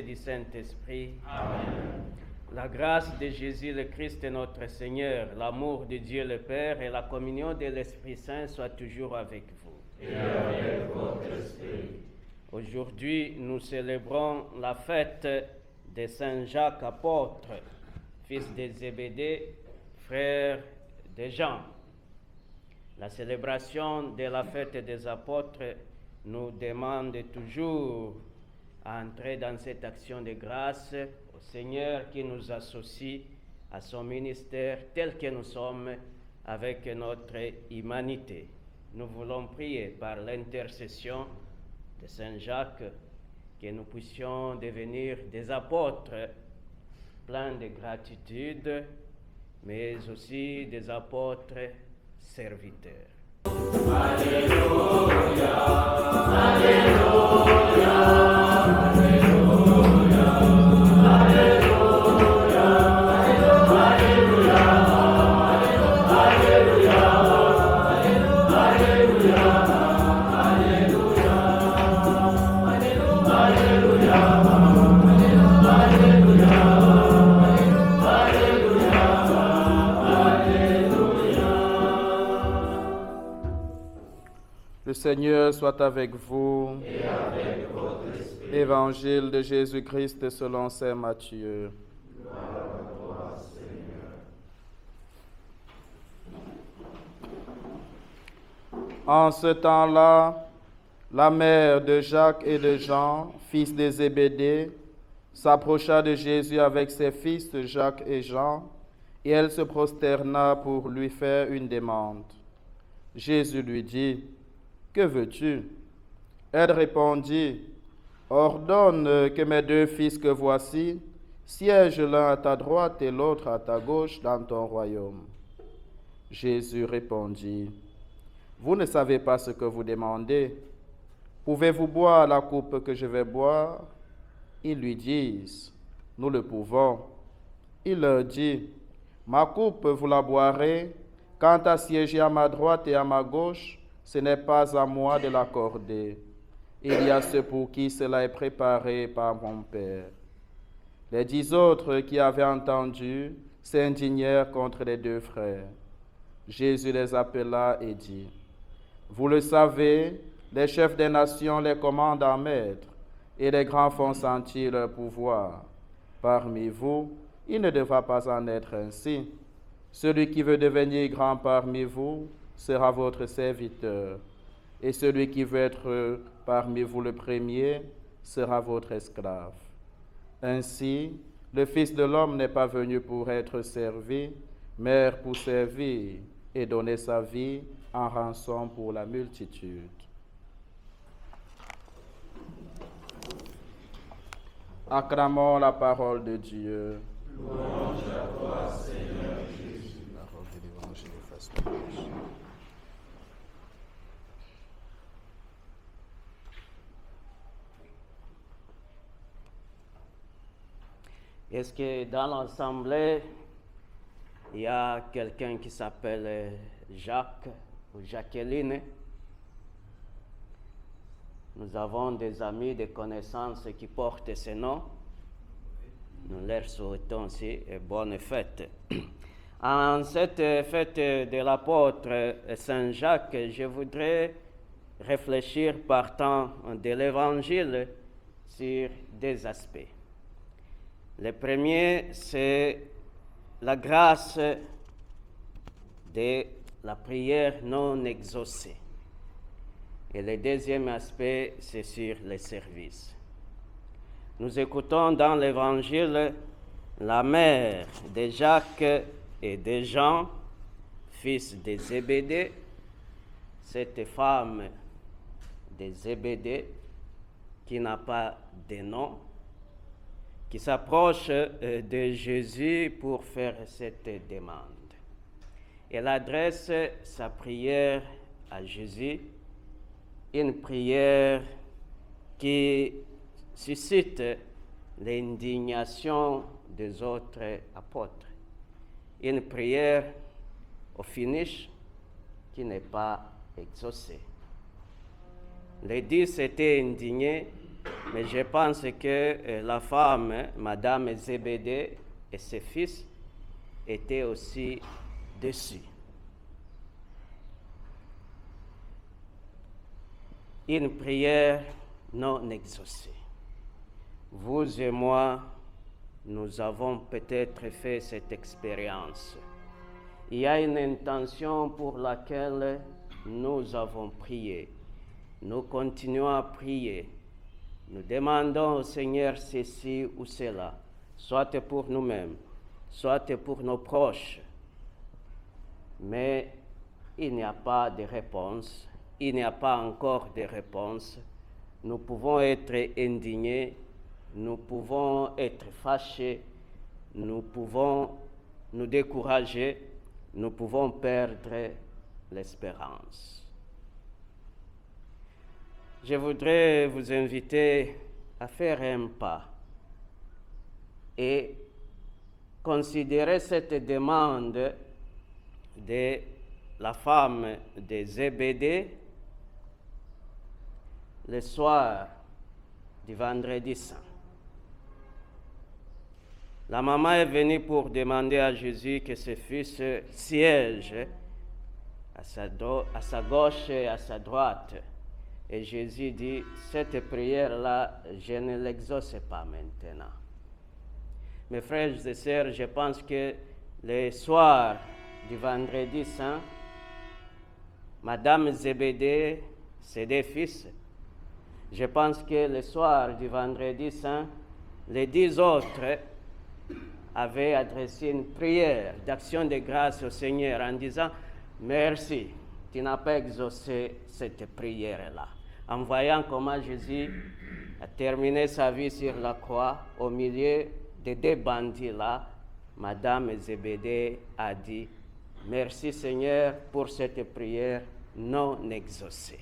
du Saint-Esprit. Amen. La grâce de Jésus le Christ notre Seigneur, l'amour de Dieu le Père et la communion de l'Esprit Saint soient toujours avec vous. Et avec votre esprit. Aujourd'hui, nous célébrons la fête de Saint Jacques apôtre, fils de Zébédée, frère de Jean. La célébration de la fête des apôtres nous demande toujours à entrer dans cette action de grâce au Seigneur qui nous associe à son ministère tel que nous sommes avec notre humanité. Nous voulons prier par l'intercession de Saint Jacques que nous puissions devenir des apôtres pleins de gratitude, mais aussi des apôtres serviteurs. Alléluia, Alléluia, Alléluia, Alléluia, Alléluia, Alléluia, Alléluia, Le Seigneur soit avec vous. et avec votre esprit. Évangile de Jésus-Christ selon saint Matthieu. Gloire à toi, Seigneur. En ce temps-là, la mère de Jacques et de Jean, fils de Zébédée, s'approcha de Jésus avec ses fils Jacques et Jean, et elle se prosterna pour lui faire une demande. Jésus lui dit, « Que veux-tu » Elle répondit, « Ordonne que mes deux fils que voici siègent l'un à ta droite et l'autre à ta gauche dans ton royaume. » Jésus répondit, « Vous ne savez pas ce que vous demandez. Pouvez-vous boire la coupe que je vais boire ?» Ils lui disent, « Nous le pouvons. » Il leur dit, « Ma coupe, vous la boirez. Quant à siéger à ma droite et à ma gauche, ce n'est pas à moi de l'accorder. Il y a ceux pour qui cela est préparé par mon Père. » Les 10 autres qui avaient entendu s'indignèrent contre les deux frères. Jésus les appela et dit, « Vous le savez, les chefs des nations les commandent en maître, et les grands font sentir leur pouvoir. Parmi vous, il ne devra pas en être ainsi. Celui qui veut devenir grand parmi vous sera votre serviteur, et celui qui veut être parmi vous le premier sera votre esclave. Ainsi, le Fils de l'homme n'est pas venu pour être servi, mais pour servir et donner sa vie en rançon pour la multitude. » Acclamons la parole de Dieu. Louange à toi, Seigneur Jésus. Parole de l'Évangile face à Jésus. Est-ce que dans l'assemblée, il y a quelqu'un qui s'appelle Jacques ou Jacqueline? Nous avons des amis, des connaissances qui portent ce nom. Nous leur souhaitons aussi une bonne fête. En cette fête de l'apôtre Saint Jacques, je voudrais réfléchir partant de l'Évangile sur des aspects. Le premier, c'est la grâce de la prière non exaucée. Et le deuxième aspect, c'est sur les services. Nous écoutons dans l'Évangile la mère de Jacques et de Jean, fils de Zébédée, cette femme de Zébédée qui n'a pas de nom, qui s'approche de Jésus pour faire cette demande. Elle adresse sa prière à Jésus, une prière qui suscite l'indignation des autres apôtres. Une prière au finish qui n'est pas exaucée. Les 10 étaient indignés mais je pense que la femme, Madame Zébédée et ses fils, étaient aussi déçus. Une prière non exaucée. Vous et moi, nous avons peut-être fait cette expérience. Il y a une intention pour laquelle nous avons prié. Nous continuons à prier. Nous demandons au Seigneur ceci ou cela, soit pour nous-mêmes, soit pour nos proches. Mais il n'y a pas de réponse. Il n'y a pas encore de réponse. Nous pouvons être indignés, nous pouvons être fâchés, nous pouvons nous décourager, nous pouvons perdre l'espérance. Je voudrais vous inviter à faire un pas et considérer cette demande de la femme de Zébédée le soir du vendredi saint. La maman est venue pour demander à Jésus que ses fils siègent à sa gauche et à sa droite. Et Jésus dit, cette prière-là, je ne l'exauce pas maintenant. Mes frères et sœurs, je pense que le soir du vendredi saint, Madame Zébédée, ses deux fils, je pense que le soir du vendredi saint, les 10 autres avaient adressé une prière d'action de grâce au Seigneur en disant « Merci, tu n'as pas exaucé cette prière-là ». En voyant comment Jésus a terminé sa vie sur la croix, au milieu des 2 bandits-là, Madame Zébédée a dit « Merci Seigneur pour cette prière non exaucée ».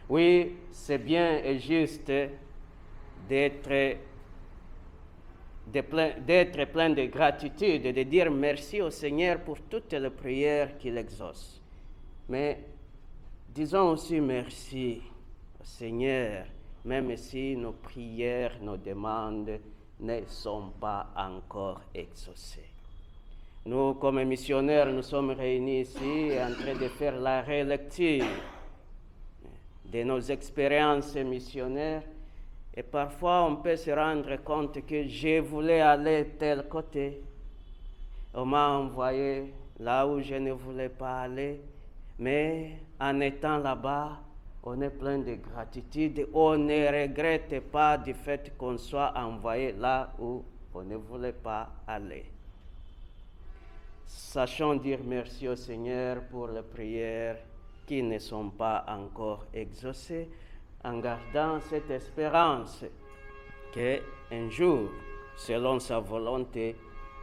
Oui, c'est bien et juste d'être plein de gratitude et de dire merci au Seigneur pour toutes les prières qu'il exauce. Mais disons aussi merci au Seigneur, même si nos prières, nos demandes ne sont pas encore exaucées. Nous, comme missionnaires, nous sommes réunis ici en train de faire la relecture de nos expériences missionnaires. Et parfois, on peut se rendre compte que je voulais aller tel côté. On m'a envoyé là où je ne voulais pas aller. Mais en étant là-bas, on est plein de gratitude. On ne regrette pas du fait qu'on soit envoyé là où on ne voulait pas aller. Sachons dire merci au Seigneur pour les prières qui ne sont pas encore exaucées, en gardant cette espérance qu'un jour, selon sa volonté,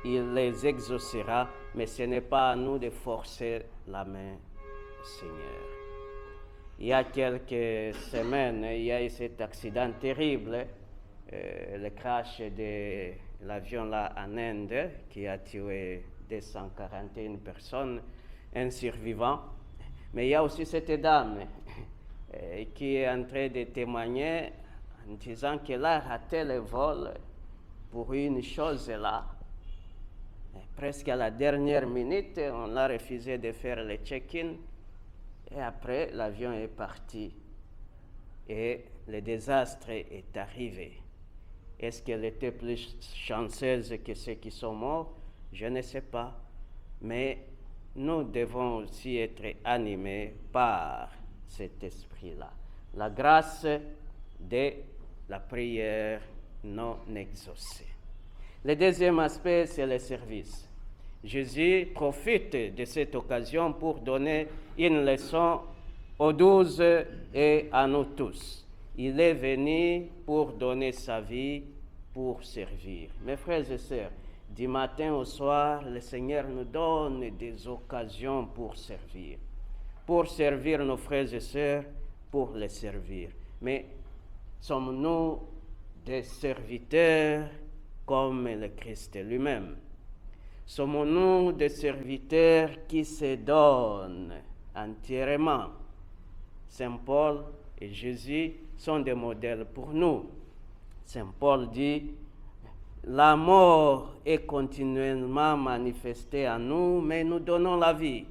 il les exaucera, mais ce n'est pas à nous de forcer la main au Seigneur. Il y a quelques semaines, il y a eu cet accident terrible, le crash de l'avion là en Inde, qui a tué 241 personnes, un survivant. Mais il y a aussi cette dame qui est en train de témoigner en disant qu'elle a raté le vol pour une chose là. Presque à la dernière minute, on a refusé de faire le check-in et après l'avion est parti et le désastre est arrivé. Est-ce qu'elle était plus chanceuse que ceux qui sont morts? Je ne sais pas. Mais nous devons aussi être animés par cet esprit-là. La grâce de la prière non exaucée. Le deuxième aspect, c'est le service. Jésus profite de cette occasion pour donner une leçon aux 12 et à nous tous. Il est venu pour donner sa vie, pour servir. Mes frères et sœurs, du matin au soir, le Seigneur nous donne des occasions pour servir nos frères et sœurs, pour les servir. Mais sommes-nous des serviteurs comme le Christ lui-même? Sommes-nous des serviteurs qui se donnent entièrement? Saint Paul et Jésus sont des modèles pour nous. Saint Paul dit, la mort est continuellement manifestée en nous, mais nous donnons la vie.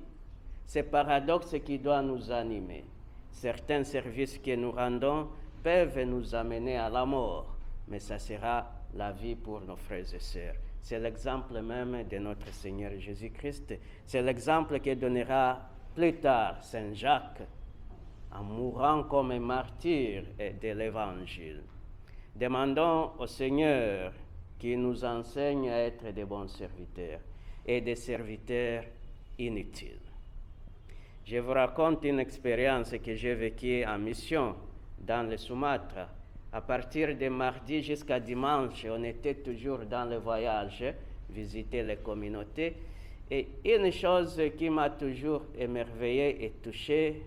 C'est le paradoxe qui doit nous animer. Certains services que nous rendons peuvent nous amener à la mort, mais ça sera la vie pour nos frères et sœurs. C'est l'exemple même de notre Seigneur Jésus-Christ. C'est l'exemple que donnera plus tard Saint Jacques en mourant comme un martyr de l'Évangile. Demandons au Seigneur qui nous enseigne à être de bons serviteurs et des serviteurs inutiles. Je vous raconte une expérience que j'ai vécue en mission dans le Sumatra. À partir de mardi jusqu'à dimanche, on était toujours dans le voyage, visiter les communautés. Et une chose qui m'a toujours émerveillé et touché,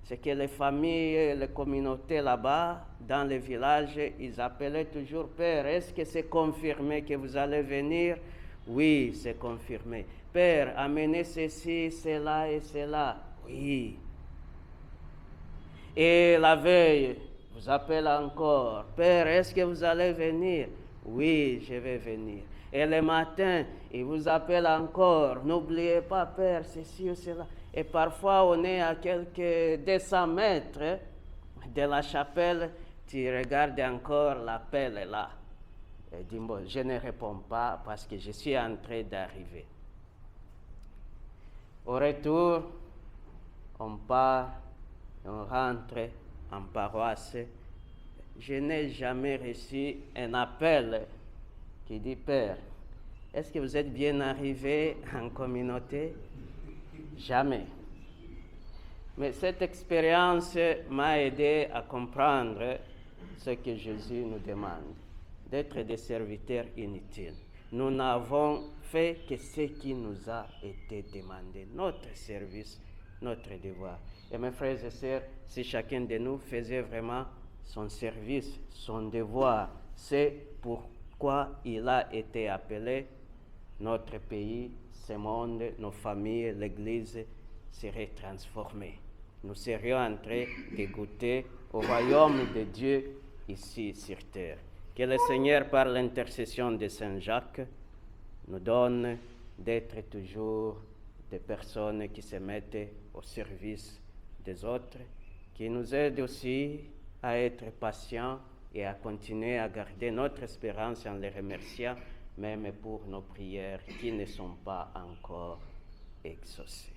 c'est que les familles et les communautés là-bas, dans les villages, ils appelaient toujours « Père, est-ce que c'est confirmé que vous allez venir ?» « Oui, c'est confirmé. »« Père, amenez ceci, cela et cela. » « Oui. » Et la veille, vous appelez encore « Père, est-ce que vous allez venir ?» « Oui, je vais venir. » Et le matin, il vous appelle encore « N'oubliez pas, Père, ceci ou cela. » Et parfois, on est à quelques 200 mètres de la chapelle, tu regardes encore l'appel est là. Et dis, bon, je ne réponds pas parce que je suis en train d'arriver. Au retour, on part, on rentre en paroisse. Je n'ai jamais reçu un appel qui dit « Père, est-ce que vous êtes bien arrivé en communauté ?» Jamais. Mais cette expérience m'a aidé à comprendre ce que Jésus nous demande, d'être des serviteurs inutiles. Nous n'avons fait que ce qui nous a été demandé, notre service, notre devoir. Et mes frères et sœurs, si chacun de nous faisait vraiment son service, son devoir, c'est pourquoi il a été appelé, notre pays, ce monde, nos familles, l'Église seraient transformées. Nous serions en train de goûter au royaume de Dieu ici sur terre. Que le Seigneur, par l'intercession de Saint Jacques, nous donne d'être toujours des personnes qui se mettent au service des autres, qui nous aident aussi à être patients et à continuer à garder notre espérance en les remerciant, même pour nos prières qui ne sont pas encore exaucées.